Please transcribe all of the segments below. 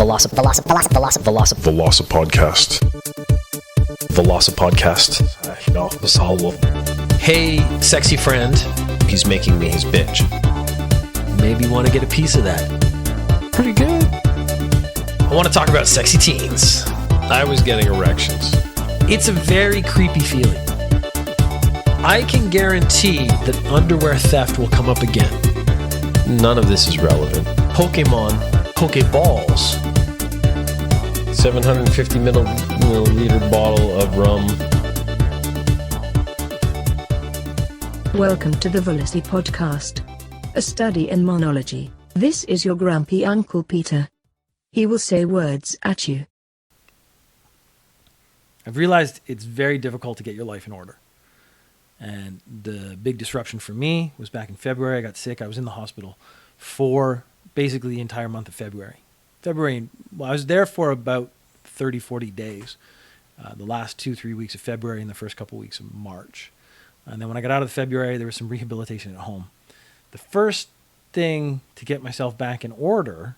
VelociPodcast. VelociPodcast. Ja, dat zal wel. Hey, sexy friend. He's making me his bitch. Maybe you want to get a piece of that. Pretty good. I want to talk about sexy teens. I was getting erections. It's a very creepy feeling. I can guarantee that underwear theft will come up again. None of this is relevant. Pokemon, Pokeballs. 750 milliliter bottle of rum. Welcome to the VelociPodcast, a study in monology. This is your grumpy Uncle Peter. He will say words at you. I've realized it's very difficult to get your life in order. And the big disruption for me was back in February. I got sick. I was in the hospital for basically the entire month of February. I was there for about 30, 40 days. The last 2-3 weeks of February and the first couple weeks of March. And then when I got out of February, there was some rehabilitation at home. The first thing to get myself back in order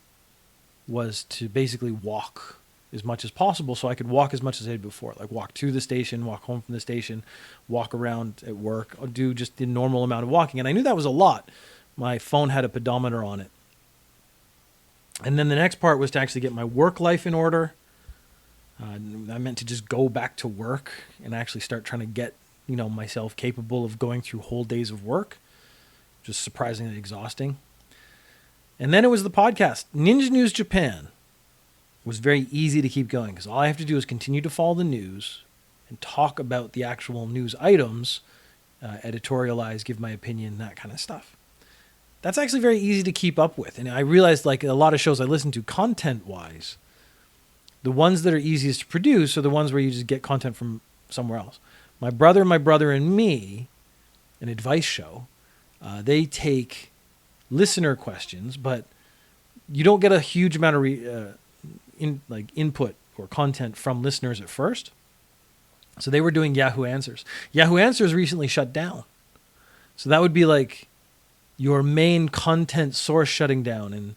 was to basically walk as much as possible so I could walk as much as I did before. Like walk to the station, walk home from the station, walk around at work, or do just the normal amount of walking. And I knew that was a lot. My phone had a pedometer on it. And then the next part was to actually get my work life in order. I meant to just go back to work and actually start trying to get, myself capable of going through whole days of work. Just surprisingly exhausting. And then it was the podcast. Ninja News Japan was very easy to keep going because all I have to do is continue to follow the news and talk about the actual news items, editorialize, give my opinion, that kind of stuff. That's actually very easy to keep up with. And I realized like a lot of shows I listen to content-wise, the ones that are easiest to produce are the ones where you just get content from somewhere else. My brother and me, an advice show, they take listener questions, but you don't get a huge amount of input or content from listeners at first. So they were doing Yahoo Answers. Yahoo Answers recently shut down. So that would be like your main content source shutting down. And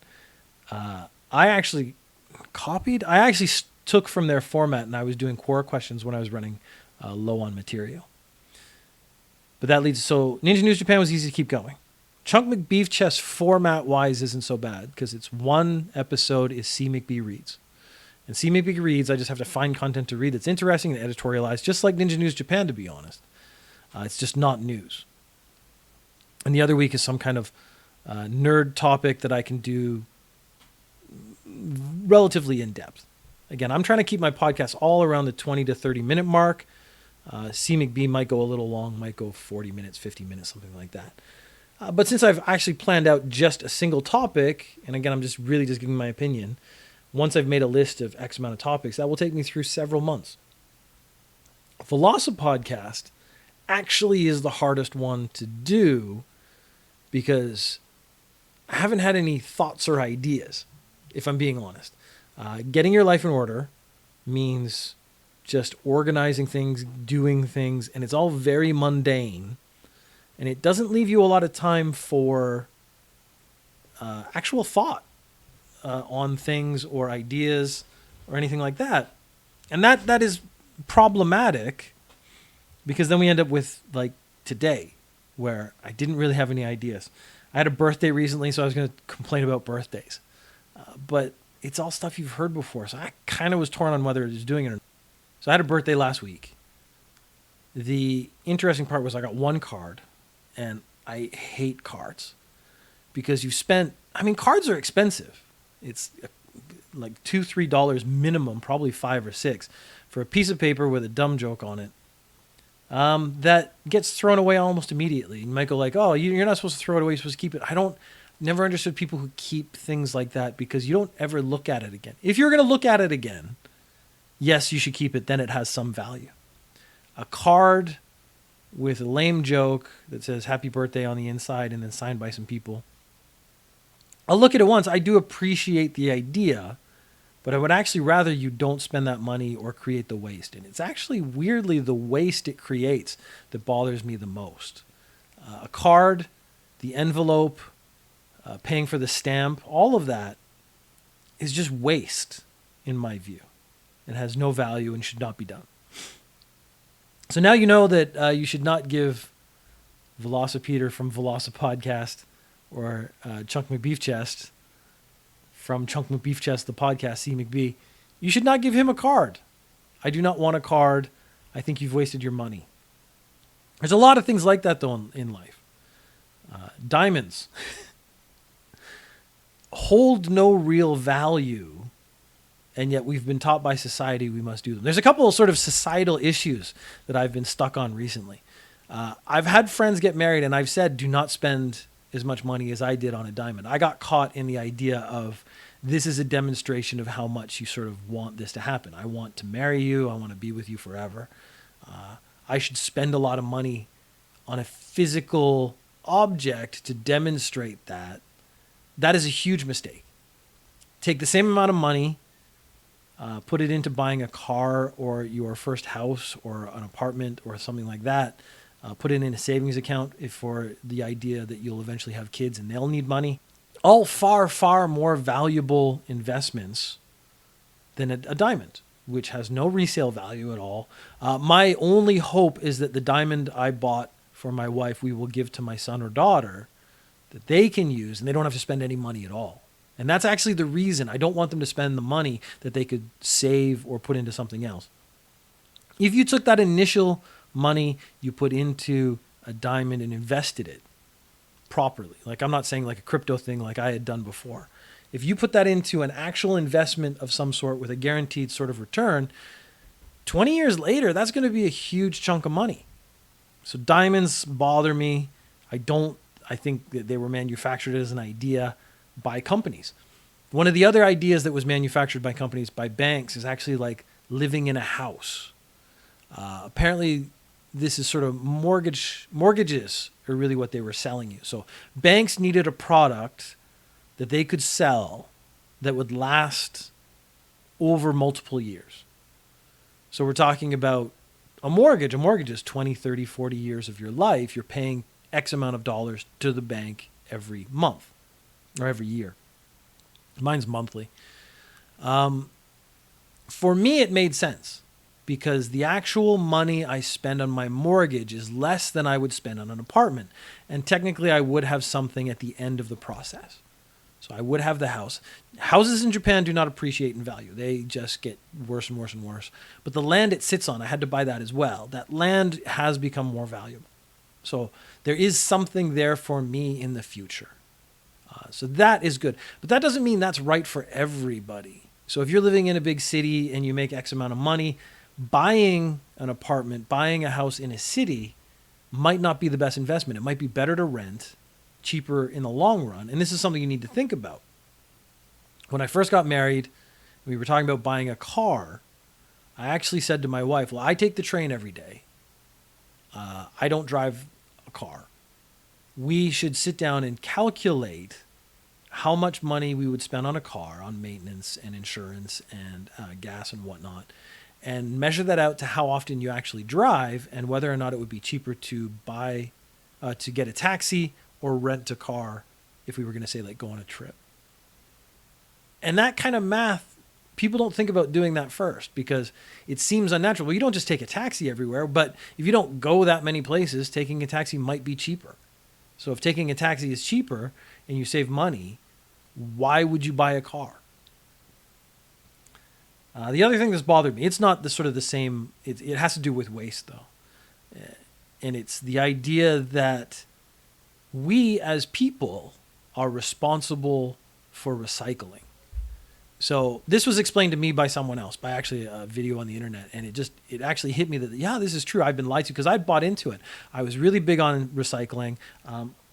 I actually took from their format and I was doing core questions when I was running low on material. But that leads, so Ninja News Japan was easy to keep going. Chunk McBeef Chest format-wise isn't so bad because it's one episode is C. McBee Reads. And C. McBee Reads, I just have to find content to read that's interesting and editorialized, just like Ninja News Japan, to be honest. It's just not news. And the other week is some kind of nerd topic that I can do relatively in-depth. Again, I'm trying to keep my podcast all around the 20 to 30-minute mark. C. McBee might go a little long, might go 40 minutes, 50 minutes, something like that. But since I've actually planned out just a single topic, and again, I'm just giving my opinion, once I've made a list of X amount of topics, that will take me through several months. VelociPodcast actually is the hardest one to do because I haven't had any thoughts or ideas, if I'm being honest. Getting your life in order means just organizing things, doing things, and it's all very mundane. And it doesn't leave you a lot of time for actual thought on things or ideas or anything like that. And that is problematic because then we end up with like today where I didn't really have any ideas. I had a birthday recently, so I was going to complain about birthdays. But it's all stuff you've heard before, so I kind of was torn on whether it was doing it or not. So I had a birthday last week. The interesting part was I got one card. And I hate cards because cards are expensive. It's like $2-3 minimum, probably $5 or $6 for a piece of paper with a dumb joke on it. That gets thrown away almost immediately. You might go like, oh, you're not supposed to throw it away. You're supposed to keep it. Never understood people who keep things like that because you don't ever look at it again. If you're going to look at it again, yes, you should keep it. Then it has some value. A card with a lame joke that says happy birthday on the inside and then signed by some people. I'll look at it once. I do appreciate the idea, but I would actually rather you don't spend that money or create the waste. And it's actually weirdly the waste it creates that bothers me the most. A card, the envelope, paying for the stamp, all of that is just waste, in my view. It has no value and should not be done. So now you know that you should not give VelociPeter from VelociPodcast or Chunk McBeefchest from Chunk McBeefchest, the podcast, C. McBee. You should not give him a card. I do not want a card. I think you've wasted your money. There's a lot of things like that, though, in life. Diamonds hold no real value, and yet we've been taught by society we must do them. There's a couple of sort of societal issues that I've been stuck on recently. I've had friends get married, and I've said, do not spend as much money as I did on a diamond. I got caught in the idea of this is a demonstration of how much you sort of want this to happen. I want to marry you. I want to be with you forever. I should spend a lot of money on a physical object to demonstrate that. That is a huge mistake. Take the same amount of money, put it into buying a car or your first house or an apartment or something like that. Put it in a savings account for the idea that you'll eventually have kids and they'll need money. All far, far more valuable investments than a diamond, which has no resale value at all. My only hope is that the diamond I bought for my wife, we will give to my son or daughter that they can use, and they don't have to spend any money at all. And that's actually the reason. I don't want them to spend the money that they could save or put into something else. If you took that initial money you put into a diamond and invested it properly, like I'm not saying like a crypto thing like I had done before. If you put that into an actual investment of some sort with a guaranteed sort of return, 20 years later, that's going to be a huge chunk of money. So diamonds bother me. I think that they were manufactured as an idea by companies. One of the other ideas that was manufactured by companies, by banks, is actually like living in a house. Apparently, this is sort of mortgages are really what they were selling you. So banks needed a product that they could sell that would last over multiple years. So we're talking about a mortgage. A mortgage is 20, 30, 40 years of your life. You're paying X amount of dollars to the bank every month or every year. Mine's monthly. For me, it made sense because the actual money I spend on my mortgage is less than I would spend on an apartment. And technically, I would have something at the end of the process. So I would have the house. Houses in Japan do not appreciate in value. They just get worse and worse and worse. But the land it sits on, I had to buy that as well. That land has become more valuable. So there is something there for me in the future. So that is good. But that doesn't mean that's right for everybody. So if you're living in a big city and you make X amount of money, buying an apartment, buying a house in a city might not be the best investment. It might be better to rent, cheaper in the long run. And this is something you need to think about. When I first got married, we were talking about buying a car. I actually said to my wife, well, I take the train every day. I don't drive a car. We should sit down and calculate how much money we would spend on a car, on maintenance and insurance and gas and whatnot, and measure that out to how often you actually drive and whether or not it would be cheaper to buy, to get a taxi or rent a car if we were going to say like go on a trip. And that kind of math, people don't think about doing that first because it seems unnatural. Well, you don't just take a taxi everywhere, but if you don't go that many places, taking a taxi might be cheaper. So if taking a taxi is cheaper and you save money, why would you buy a car? The other thing that's bothered me, it's not the sort of the same, it has to do with waste though. And it's the idea that we as people are responsible for recycling. So this was explained to me by someone else, by actually a video on the internet. And it actually hit me that, yeah, this is true. I've been lied to because I'd bought into it. I was really big on recycling.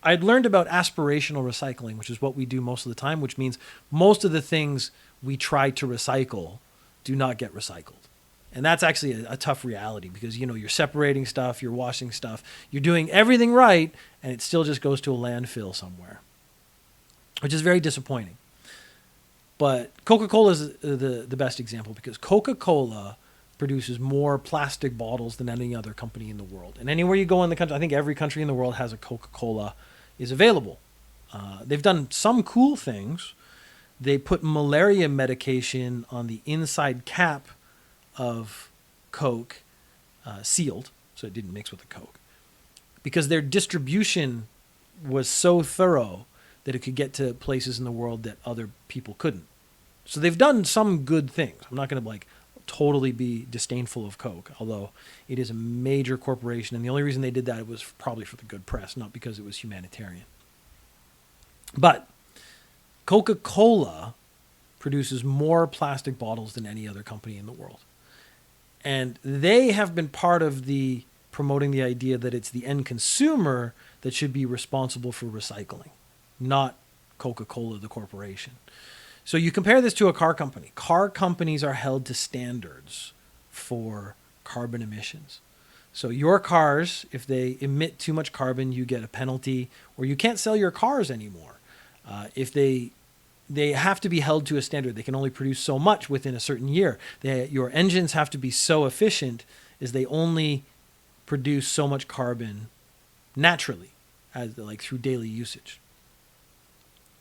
I'd learned about aspirational recycling, which is what we do most of the time, which means most of the things we try to recycle do not get recycled. And that's actually a tough reality because, you know, you're separating stuff, you're washing stuff, you're doing everything right, and it still just goes to a landfill somewhere, which is very disappointing. But Coca-Cola is the best example because Coca-Cola produces more plastic bottles than any other company in the world. And anywhere you go in the country, I think every country in the world has a Coca-Cola is available. They've done some cool things, they put malaria medication on the inside cap of Coke, sealed, so it didn't mix with the Coke, because their distribution was so thorough that it could get to places in the world that other people couldn't. So they've done some good things. I'm not going to totally be disdainful of Coke, although it is a major corporation, and the only reason they did that was probably for the good press, not because it was humanitarian. But Coca-Cola produces more plastic bottles than any other company in the world. And they have been part of the promoting the idea that it's the end consumer that should be responsible for recycling, not Coca-Cola, the corporation. So you compare this to a car company. Car companies are held to standards for carbon emissions. So your cars, if they emit too much carbon, you get a penalty, or you can't sell your cars anymore. If they have to be held to a standard. They can only produce so much within a certain year. Your engines have to be so efficient as they only produce so much carbon naturally, through daily usage.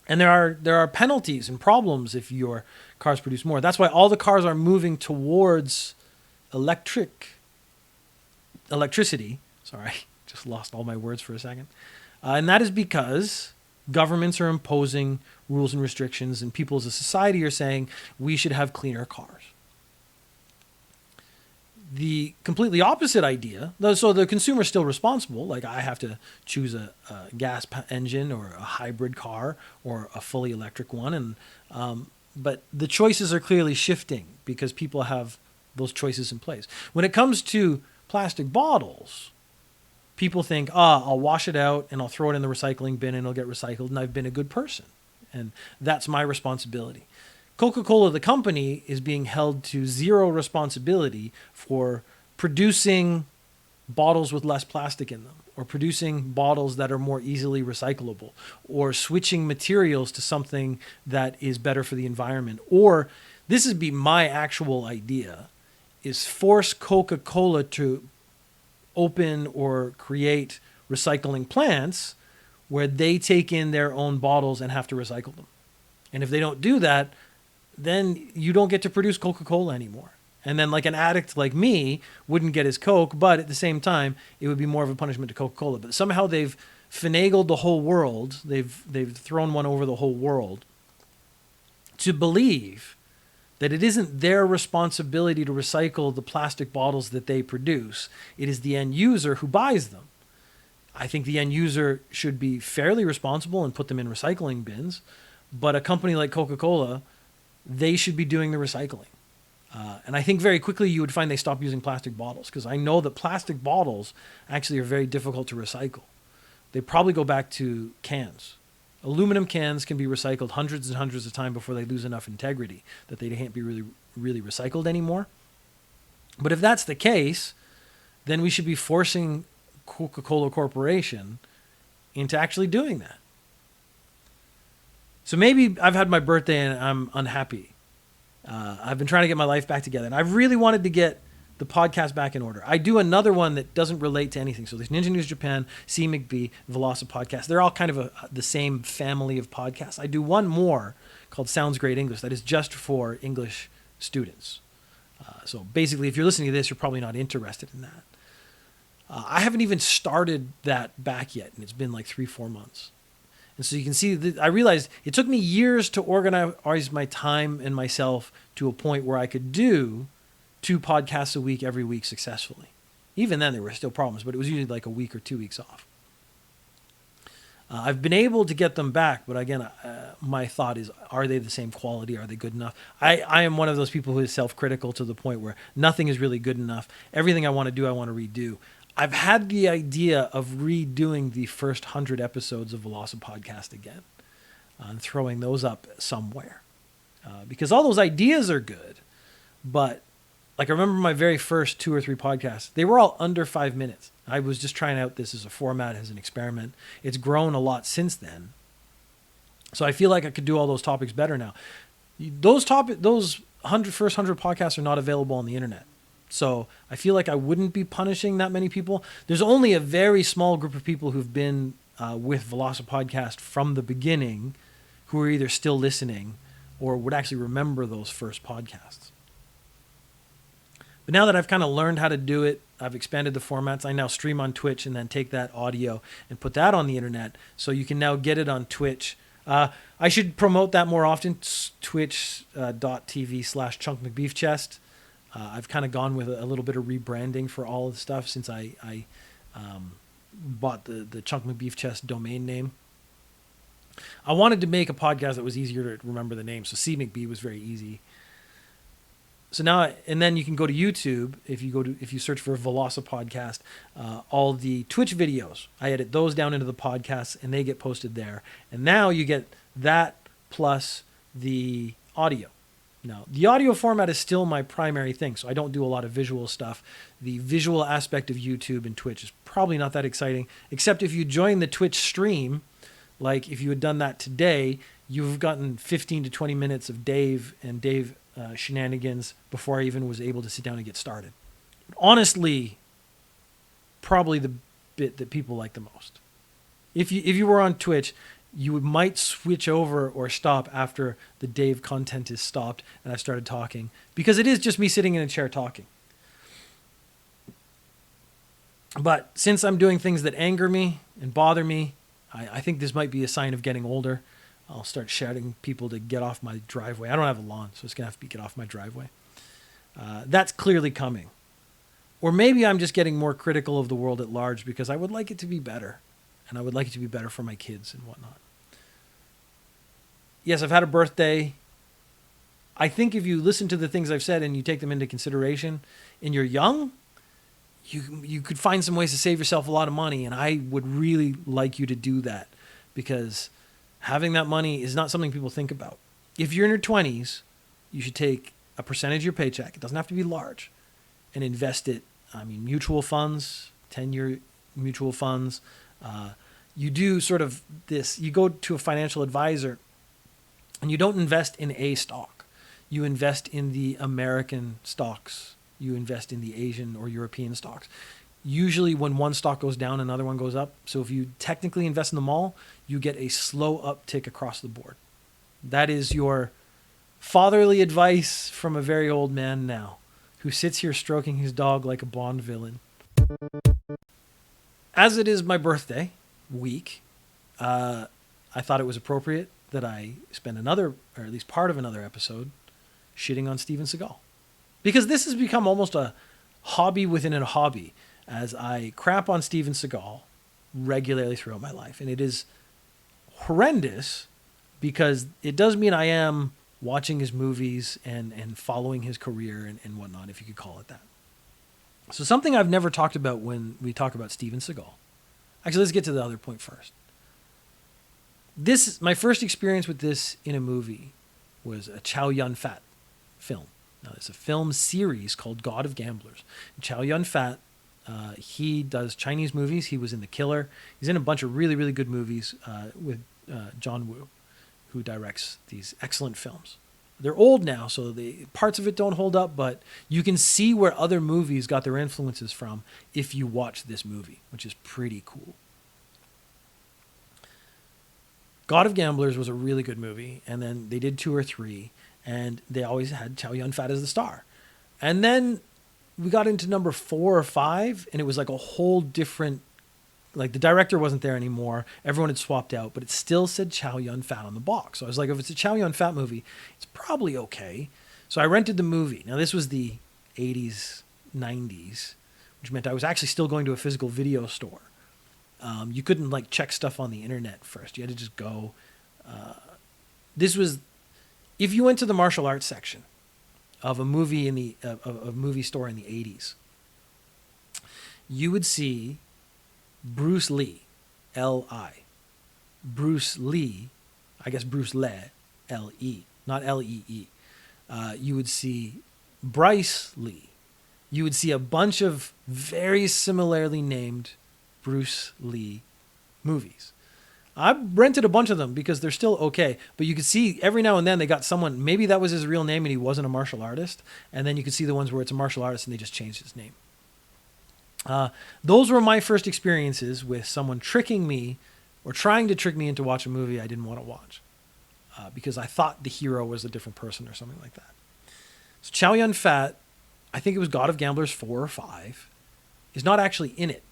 And there are penalties and problems if your cars produce more. That's why all the cars are moving towards electricity. Sorry, just lost all my words for a second. And that is because governments are imposing rules and restrictions, and people as a society are saying we should have cleaner cars. The completely opposite idea, so the consumer is still responsible, I have to choose a gas engine or a hybrid car or a fully electric one, but the choices are clearly shifting because people have those choices in place. When it comes to plastic bottles, people think, I'll wash it out and I'll throw it in the recycling bin and it'll get recycled, and I've been a good person, and that's my responsibility. Coca-Cola, the company, is being held to zero responsibility for producing bottles with less plastic in them, or producing bottles that are more easily recyclable, or switching materials to something that is better for the environment. Or, this would be my actual idea, is force Coca-Cola to open or create recycling plants where they take in their own bottles and have to recycle them. And if they don't do that, then you don't get to produce Coca-Cola anymore. And then an addict like me wouldn't get his Coke, but at the same time, it would be more of a punishment to Coca-Cola. But somehow they've finagled the whole world. They've thrown one over the whole world to believe that it isn't their responsibility to recycle the plastic bottles that they produce. It is the end user who buys them. I think the end user should be fairly responsible and put them in recycling bins. But a company like Coca-Cola, they should be doing the recycling. And I think very quickly you would find they stop using plastic bottles, because I know that plastic bottles actually are very difficult to recycle. They probably go back to cans. Aluminum cans can be recycled hundreds and hundreds of times before they lose enough integrity that they can't be really recycled anymore. But if that's the case, then we should be forcing Coca-Cola Corporation into actually doing that. So maybe I've had my birthday and I'm unhappy. I've been trying to get my life back together, and I really wanted to get the podcast back in order. I do another one that doesn't relate to anything. So there's Ninja News Japan, C McB, VelociPodcast. They're all kind of the same family of podcasts. I do one more called Sounds Great English that is just for English students. So basically, if you're listening to this, you're probably not interested in that. I haven't even started that back yet, and it's been 3-4 months. And so you can see that I realized it took me years to organize my time and myself to a point where I could do 2 podcasts a week every week successfully. Even then, there were still problems, but it was usually a week or 2 weeks off. I've been able to get them back, but again, my thought is, are they the same quality? Are they good enough? I am one of those people who is self-critical to the point where nothing is really good enough. Everything I want to do, I want to redo. I've had the idea of redoing the first 100 episodes of VelociPodcast again and throwing those up somewhere. Because all those ideas are good, but I remember my very first 2 or 3 podcasts, they were all under 5 minutes. I was just trying out this as a format, as an experiment. It's grown a lot since then. So I feel like I could do all those topics better now. Those first 100 podcasts are not available on the internet. So I feel like I wouldn't be punishing that many people. There's only a very small group of people who've been with VelociPodcast from the beginning who are either still listening or would actually remember those first podcasts. But now that I've kind of learned how to do it, I've expanded the formats. I now stream on Twitch and then take that audio and put that on the internet. So you can now get it on Twitch. I should promote that more often. Twitch.tv/chunkmcbeefchest. I've kind of gone with a little bit of rebranding for all of the stuff since I bought the Chunk McBeefchest domain name. I wanted to make a podcast that was easier to remember the name. So C McBee was very easy. So now, and then you can go to YouTube. If you search for VelociPodcast, all the Twitch videos, I edit those down into the podcasts and they get posted there. And now you get that plus the audio. Now, the audio format is still my primary thing, so I don't do a lot of visual stuff. The visual aspect of YouTube and Twitch is probably not that exciting, except if you join the Twitch stream, like if you had done that today, you've gotten 15 to 20 minutes of Dave shenanigans before I even was able to sit down and get started. Honestly, probably the bit that people like the most. If you were on Twitch, you might switch over or stop after the Dave content is stopped and I started talking, because it is just me sitting in a chair talking. But since I'm doing things that anger me and bother me, I think this might be a sign of getting older. I'll start shouting people to get off my driveway. I don't have a lawn, so it's going to have to be get off my driveway. That's clearly coming. Or maybe I'm just getting more critical of the world at large because I would like it to be better. And I would like it to be better for my kids and whatnot. Yes, I've had a birthday. I think if you listen to the things I've said and you take them into consideration and you're young, you could find some ways to save yourself a lot of money. And I would really like you to do that, because having that money is not something people think about. If you're in your 20s, you should take a percentage of your paycheck. It doesn't have to be large, and invest it. Mutual funds, 10-year mutual funds. You do sort of this. You go to a financial advisor and you don't invest in a stock. You invest in the American stocks. You invest in the Asian or European stocks. Usually when one stock goes down, another one goes up. So if you technically invest in them all, you get a slow uptick across the board. That is your fatherly advice from a very old man now, who sits here stroking his dog like a Bond villain. As it is my birthday week, I thought it was appropriate that I spend another, or at least part of another episode, shitting on Steven Seagal. Because this has become almost a hobby within a hobby, as I crap on Steven Seagal regularly throughout my life. And it is horrendous, because it does mean I am watching his movies and following his career and whatnot, if you could call it that. So something I've never talked about when we talk about Steven Seagal. Actually, let's get to the other point first. My first experience with this in a movie was a Chow Yun-Fat film. Now, it's a film series called God of Gamblers. Chow Yun-Fat, he does Chinese movies. He was in The Killer. He's in a bunch of really, really good movies with John Woo, who directs these excellent films. They're old now, so the parts of it don't hold up, but you can see where other movies got their influences from if you watch this movie, which is pretty cool. God of Gamblers was a really good movie, and then they did 2 or 3, and they always had Chow Yun-Fat as the star. And then we got into number 4 or 5, and it was like a whole different, like the director wasn't there anymore. Everyone had swapped out, but it still said Chow Yun-Fat on the box. So I was like, if it's a Chow Yun-Fat movie, it's probably okay. So I rented the movie. Now, this was the 80s, 90s, which meant I was actually still going to a physical video store. You couldn't like check stuff on the internet first. You had to just go. This was, if you went to the martial arts section of a movie in the a movie store in the 80s, you would see Bruce Lee, L-I. Bruce Lee, I guess Bruce Le, L-E, not L-E-E. You would see Bryce Lee. You would see a bunch of very similarly named Bruce Lee movies. I rented a bunch of them because they're still okay, but you could see every now and then they got someone, maybe that was his real name and he wasn't a martial artist, and then you could see the ones where it's a martial artist and they just changed his name. Those were my first experiences with someone tricking me or trying to trick me into watching a movie I didn't want to watch. because I thought the hero was a different person or something like that. So Chow Yun-fat, I think it was God of Gamblers 4 or 5, is not actually in it.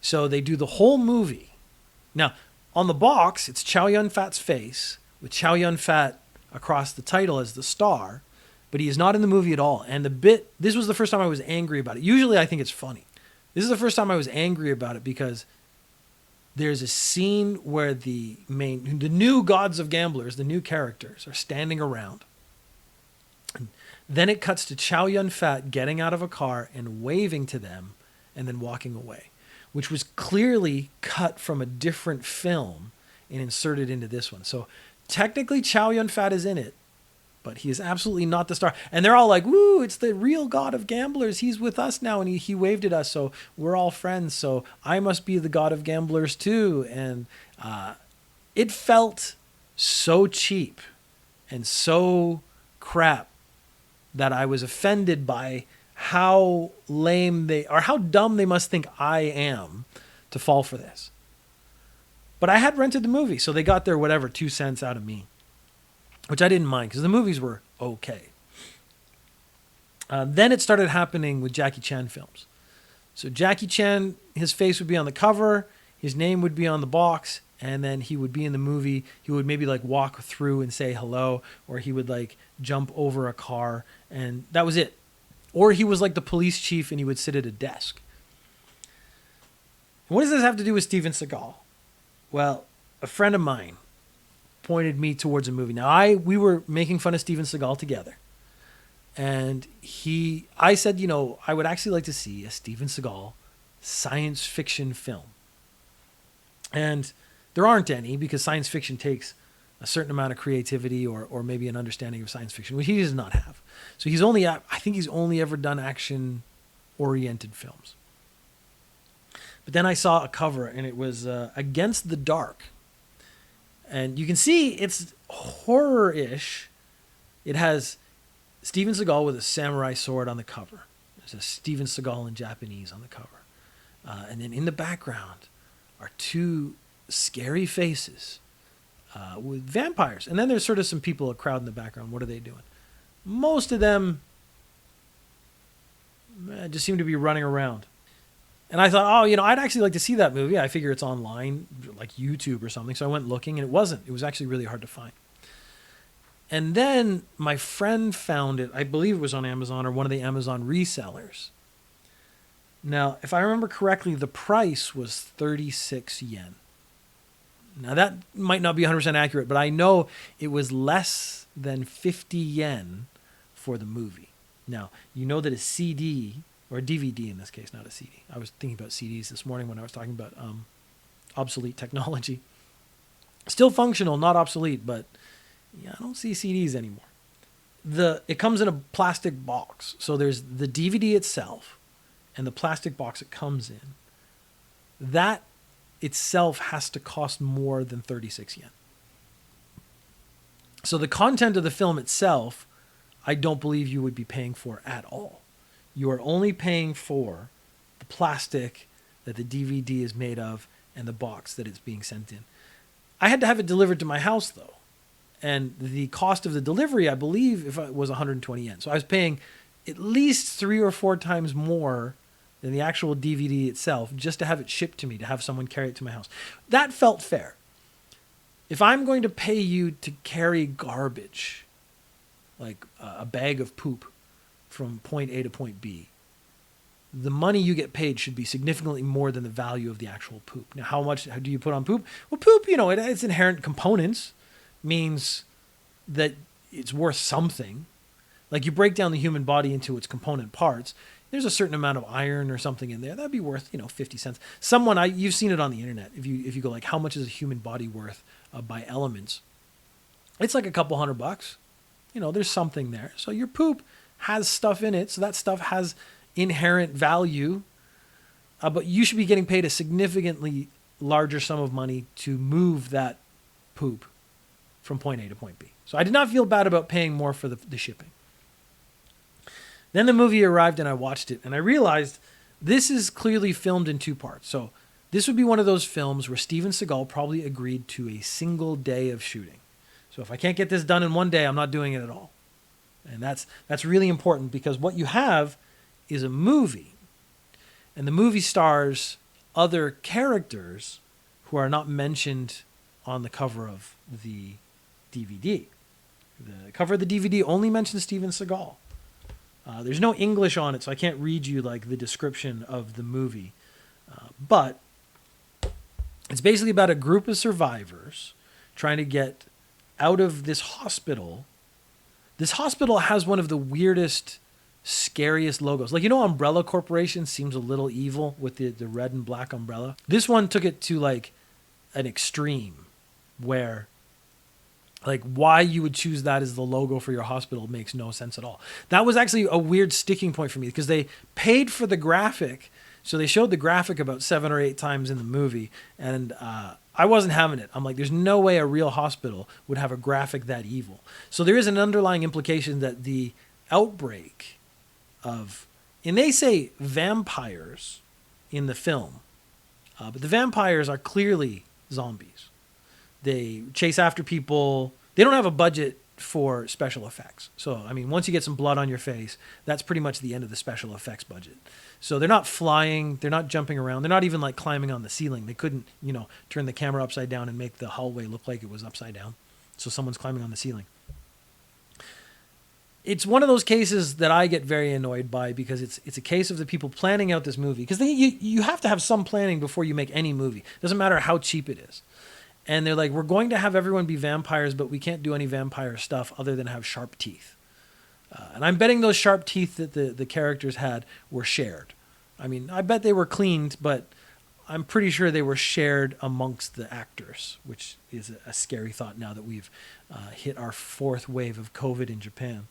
So they do the whole movie. Now, on the box, it's Chow Yun-fat's face with Chow Yun-fat across the title as the star, but he is not in the movie at all. And this was the first time I was angry about it. Usually I think it's funny. This is the first time I was angry about it because there's a scene where the new gods of gamblers, the new characters, are standing around. And then it cuts to Chow Yun-fat getting out of a car and waving to them and then walking away, which was clearly cut from a different film and inserted into this one. So technically Chow Yun-fat is in it, but he is absolutely not the star. And they're all like, woo, it's the real god of gamblers. He's with us now, and he waved at us, so we're all friends. So I must be the god of gamblers too. And it felt so cheap and so crap that I was offended by how lame how dumb they must think I am to fall for this. But I had rented the movie, so they got their whatever 2 cents out of me, which I didn't mind because the movies were okay. Then it started happening with Jackie Chan films. So Jackie Chan, his face would be on the cover, his name would be on the box, and then he would be in the movie. He would maybe like walk through and say hello, or he would like jump over a car, and that was it. Or he was like the police chief and he would sit at a desk. And what does this have to do with Steven Seagal? Well, a friend of mine pointed me towards a movie. Now, we were making fun of Steven Seagal together. And I said, I would actually like to see a Steven Seagal science fiction film. And there aren't any because science fiction takes a certain amount of creativity or maybe an understanding of science fiction, which he does not have. So I think he's only ever done action-oriented films. But then I saw a cover, and it was Against the Dark. And you can see it's horror-ish. It has Steven Seagal with a samurai sword on the cover. There's a Steven Seagal in Japanese on the cover. And then in the background are 2 scary faces with vampires. And then there's sort of some people, a crowd in the background. What are they doing? Most of them just seem to be running around. And I thought, I'd actually like to see that movie. I figure it's online, like YouTube or something. So I went looking, and it wasn't. It was actually really hard to find. And then my friend found it. I believe it was on Amazon or one of the Amazon resellers. Now, if I remember correctly, the price was 36 yen. Now, that might not be 100% accurate, but I know it was less than 50 yen for the movie. Now, you know that a CD, or a DVD in this case, not a CD. I was thinking about CDs this morning when I was talking about obsolete technology. Still functional, not obsolete, but yeah, I don't see CDs anymore. It comes in a plastic box. So there's the DVD itself and the plastic box it comes in. That itself has to cost more than 36 yen. So the content of the film itself, I don't believe you would be paying for at all. You are only paying for the plastic that the DVD is made of and the box that it's being sent in. I had to have it delivered to my house, though. And the cost of the delivery, I believe, if it was 120 yen. So I was paying at least 3 or 4 times more than the actual DVD itself just to have it shipped to me, to have someone carry it to my house. That felt fair. If I'm going to pay you to carry garbage, like a bag of poop from point A to point B, the money you get paid should be significantly more than the value of the actual poop. Now, how do you put on poop? Well, poop, its inherent components means that it's worth something. Like you break down the human body into its component parts, there's a certain amount of iron or something in there. That'd be worth, 50 cents. You've seen it on the internet. If you go like, how much is a human body worth by elements? It's like a couple $100. There's something there. So your poop has stuff in it. So that stuff has inherent value. But you should be getting paid a significantly larger sum of money to move that poop from point A to point B. So I did not feel bad about paying more for the shipping. Then the movie arrived and I watched it and I realized this is clearly filmed in 2 parts. So this would be one of those films where Steven Seagal probably agreed to a single day of shooting. So if I can't get this done in one day, I'm not doing it at all. And that's really important, because what you have is a movie. And the movie stars other characters who are not mentioned on the cover of the DVD. The cover of the DVD only mentions Steven Seagal. There's no English on it, so I can't read you like the description of the movie. But it's basically about a group of survivors trying to get out of this hospital. This hospital has one of the weirdest, scariest logos. Like, Umbrella Corporation seems a little evil with the red and black umbrella. This one took it to like an extreme where like why you would choose that as the logo for your hospital makes no sense at all. That was actually a weird sticking point for me, because they paid for the graphic. So they showed the graphic about 7 or 8 times in the movie, and I wasn't having it. I'm like, there's no way a real hospital would have a graphic that evil. So there is an underlying implication that the outbreak of, and they say vampires in the film, but the vampires are clearly zombies. They chase after people. They don't have a budget for special effects. So, I mean, once you get some blood on your face, that's pretty much the end of the special effects budget. So they're not flying, they're not jumping around, they're not even like climbing on the ceiling. They couldn't, turn the camera upside down and make the hallway look like it was upside down. So someone's climbing on the ceiling. It's one of those cases that I get very annoyed by, because it's a case of the people planning out this movie. Because you have to have some planning before you make any movie. Doesn't matter how cheap it is. And they're like, we're going to have everyone be vampires, but we can't do any vampire stuff other than have sharp teeth. And I'm betting those sharp teeth that the characters had were shared. I mean, I bet they were cleaned, but I'm pretty sure they were shared amongst the actors, which is a scary thought now that we've hit our 4th wave of COVID in Japan.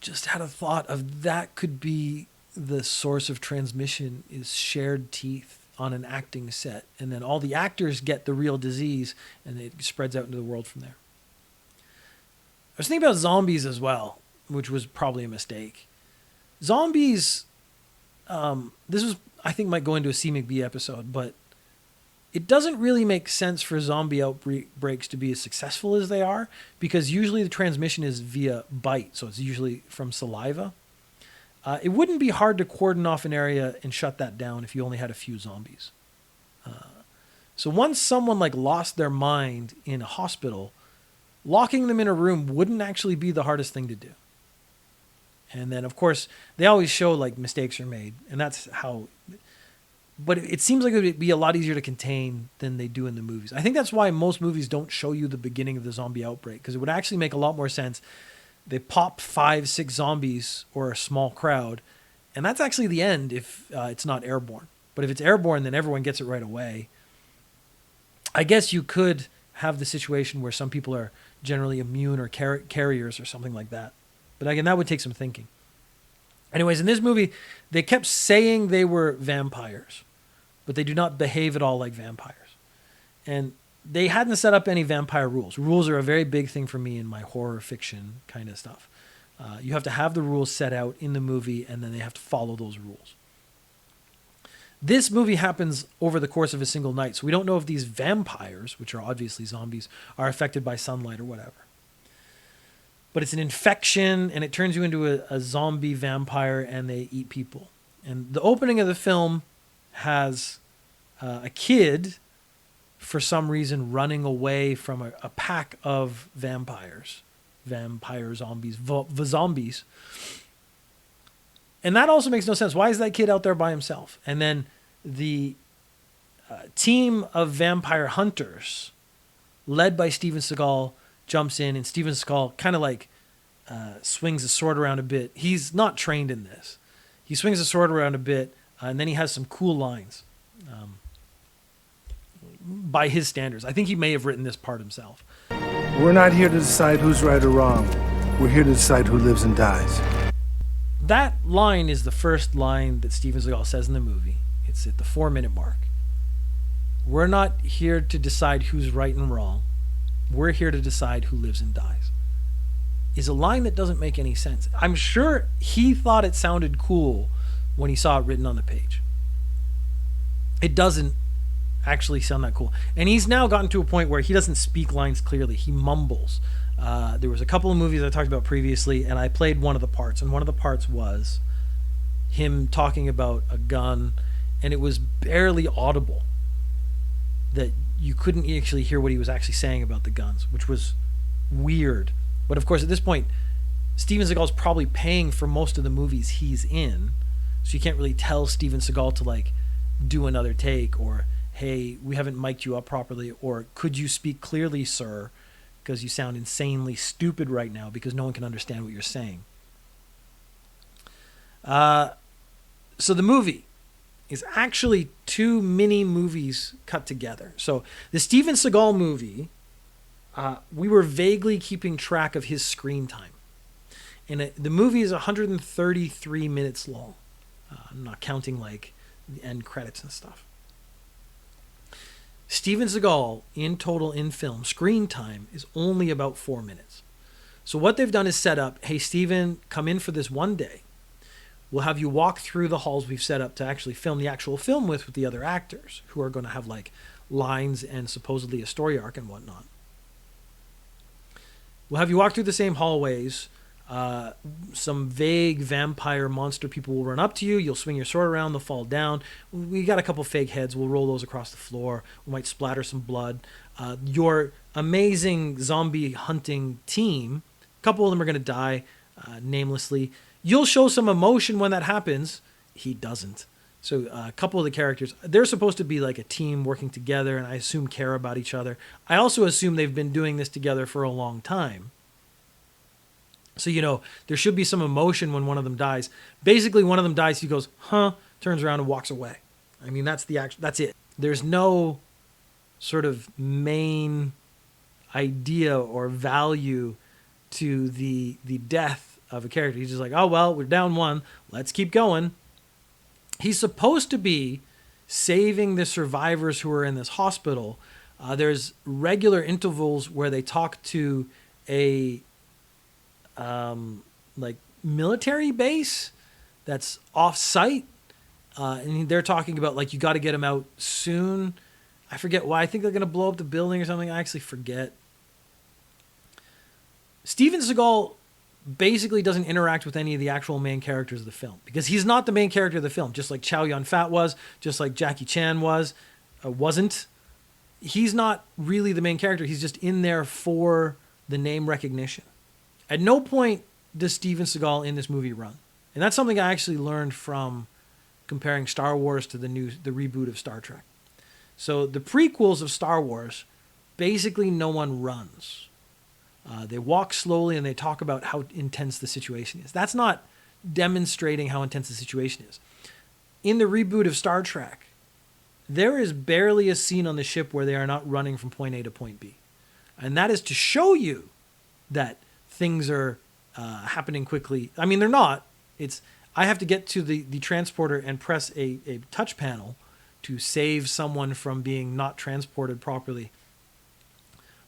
Just had a thought of that could be the source of transmission, is shared teeth on an acting set, and then all the actors get the real disease, and it spreads out into the world from there. I was thinking about zombies as well, which was probably a mistake. Zombies, this was, I think, might go into a C McB episode, but it doesn't really make sense for zombie outbreaks to be as successful as they are, because usually the transmission is via bite, so it's usually from saliva. It wouldn't be hard to cordon off an area and shut that down if you only had a few zombies. So once someone like lost their mind in a hospital, locking them in a room wouldn't actually be the hardest thing to do. And then, of course, they always show like mistakes are made, and that's how. But it seems like it would be a lot easier to contain than they do in the movies. I think that's why most movies don't show you the beginning of the zombie outbreak, because it would actually make a lot more sense. They pop 5, 6 zombies or a small crowd, and that's actually the end if it's not airborne. But if it's airborne, then everyone gets it right away. I guess you could have the situation where some people are generally immune or carriers or something like that. But again, that would take some thinking. Anyways, in this movie, they kept saying they were vampires, but they do not behave at all like vampires. And they hadn't set up any vampire rules. Rules are a very big thing for me in my horror fiction kind of stuff. You have to have the rules set out in the movie, and then they have to follow those rules. This movie happens over the course of a single night, so we don't know if these vampires, which are obviously zombies, are affected by sunlight or whatever. But it's an infection, and it turns you into a zombie vampire, and they eat people. And the opening of the film has a kid, for some reason, running away from a pack of vampires. Vampire zombies, zombies. And that also makes no sense. Why is that kid out there by himself? And then the team of vampire hunters, led by Steven Seagal, jumps in, and Steven Seagal kind of like swings his sword around a bit. He's not trained in this. He swings his sword around a bit, and then he has some cool lines. By his standards. I think he may have written this part himself. We're not here to decide who's right or wrong. We're here to decide who lives and dies. That line is the first line that Steven Seagal says in the movie. It's at the 4-minute mark. We're not here to decide who's right and wrong. We're here to decide who lives and dies. Is a line that doesn't make any sense. I'm sure he thought it sounded cool when he saw it written on the page. It doesn't actually sound that cool. And he's now gotten to a point where he doesn't speak lines clearly. He mumbles. There was a couple of movies I talked about previously, and I played one of the parts. And one of the parts was him talking about a gun, and it was barely audible. That you couldn't actually hear what he was actually saying about the guns, which was weird. But of course, at this point, Steven Seagal's probably paying for most of the movies he's in, so you can't really tell Steven Seagal to like do another take, or hey, we haven't mic'd you up properly, or could you speak clearly, sir, because you sound insanely stupid right now because no one can understand what you're saying. So the movie is actually two mini movies cut together. So the Steven Seagal movie, we were vaguely keeping track of his screen time. And the movie is 133 minutes long. I'm not counting like the end credits and stuff. Steven Seagal, in total in film, screen time is only about 4 minutes. So what they've done is set up, hey, Steven, come in for this one day. We'll have you walk through the halls we've set up to actually film the actual film with the other actors who are going to have like lines and supposedly a story arc and whatnot. We'll have you walk through the same hallways. Some vague vampire monster people will run up to you. You'll swing your sword around. They'll fall down. We got a couple fake heads. We'll roll those across the floor. We might splatter some blood. Your amazing zombie hunting team, a couple of them are going to die namelessly. You'll show some emotion when that happens. He doesn't. So a couple of the characters, they're supposed to be like a team working together, and I assume care about each other. I also assume they've been doing this together for a long time. So, you know, there should be some emotion when one of them dies. Basically, one of them dies, he goes, huh, turns around and walks away. I mean, that's it. There's no sort of main idea or value to the death of a character. He's just like, oh, well, we're down one. Let's keep going. He's supposed to be saving the survivors who are in this hospital. There's regular intervals where they talk to a like military base that's off site. And they're talking about like, you got to get him out soon. I forget why. I think they're going to blow up the building or something. I actually forget. Steven Seagal basically doesn't interact with any of the actual main characters of the film because he's not the main character of the film, just like Chow Yun-fat was, just like Jackie Chan wasn't. He's not really the main character. He's just in there for the name recognition. At no point does Steven Seagal in this movie run. And that's something I actually learned from comparing Star Wars to the reboot of Star Trek. So the prequels of Star Wars, basically no one runs. They walk slowly and they talk about how intense the situation is. That's not demonstrating how intense the situation is. In the reboot of Star Trek, there is barely a scene on the ship where they are not running from point A to point B. And that is to show you that things are happening quickly. I mean, they're not. I have to get to the transporter and press a touch panel to save someone from being not transported properly.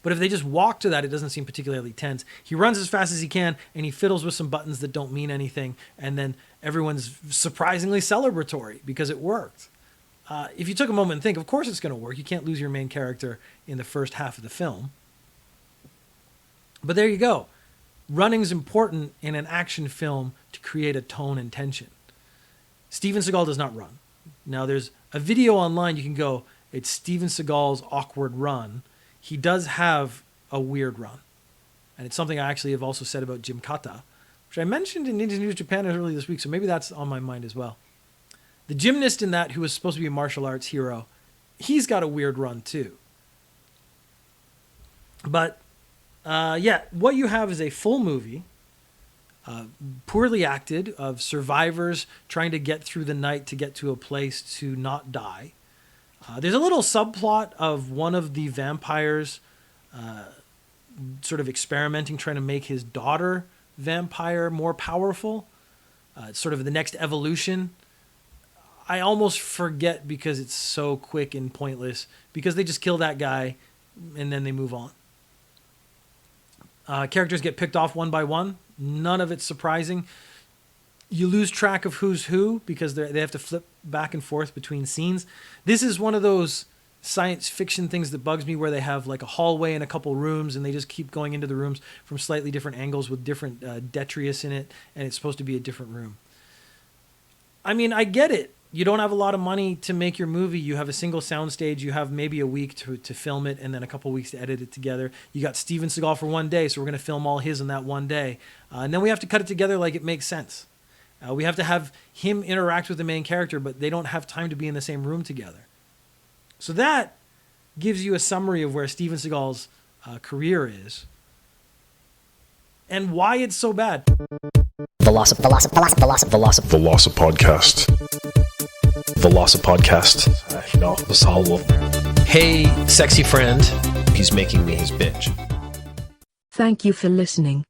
But if they just walk to that, it doesn't seem particularly tense. He runs as fast as he can, and he fiddles with some buttons that don't mean anything, and then everyone's surprisingly celebratory because it worked. If you took a moment and think, of course it's going to work. You can't lose your main character in the first half of the film. But there you go. Running's important in an action film to create a tone and tension. Steven Seagal does not run. Now, there's a video online you can go, it's Steven Seagal's awkward run. He does have a weird run. And it's something I actually have also said about Jim Kata, which I mentioned in Ninja News Japan earlier this week, so maybe that's on my mind as well. The gymnast in that, who was supposed to be a martial arts hero, he's got a weird run too. But what you have is a full movie, poorly acted, of survivors trying to get through the night to get to a place to not die. There's a little subplot of one of the vampires sort of experimenting, trying to make his daughter vampire more powerful. It's sort of the next evolution. I almost forget because it's so quick and pointless, because they just kill that guy and then they move on. Characters get picked off one by one. None of it's surprising. You lose track of who's who because they have to flip back and forth between scenes. This is one of those science fiction things that bugs me where they have like a hallway and a couple rooms and they just keep going into the rooms from slightly different angles with different detritus in it, and it's supposed to be a different room. I mean, I get it. You don't have a lot of money to make your movie. You have a single soundstage. You have maybe a week to film it and then a couple weeks to edit it together. You got Steven Seagal for one day, so we're going to film all his in that one day. And then we have to cut it together like it makes sense. We have to have him interact with the main character, but they don't have time to be in the same room together. So that gives you a summary of where Steven Seagal's career is and why it's so bad. VelociPodcast. VelociPodcast. Hey, sexy friend. He's making me his bitch. Thank you for listening.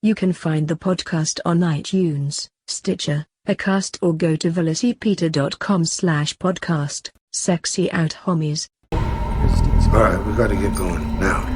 You can find the podcast on iTunes, Stitcher, Acast, or go to VelociPodcast.com/podcast. Sexy out, homies. All right, we got to get going now.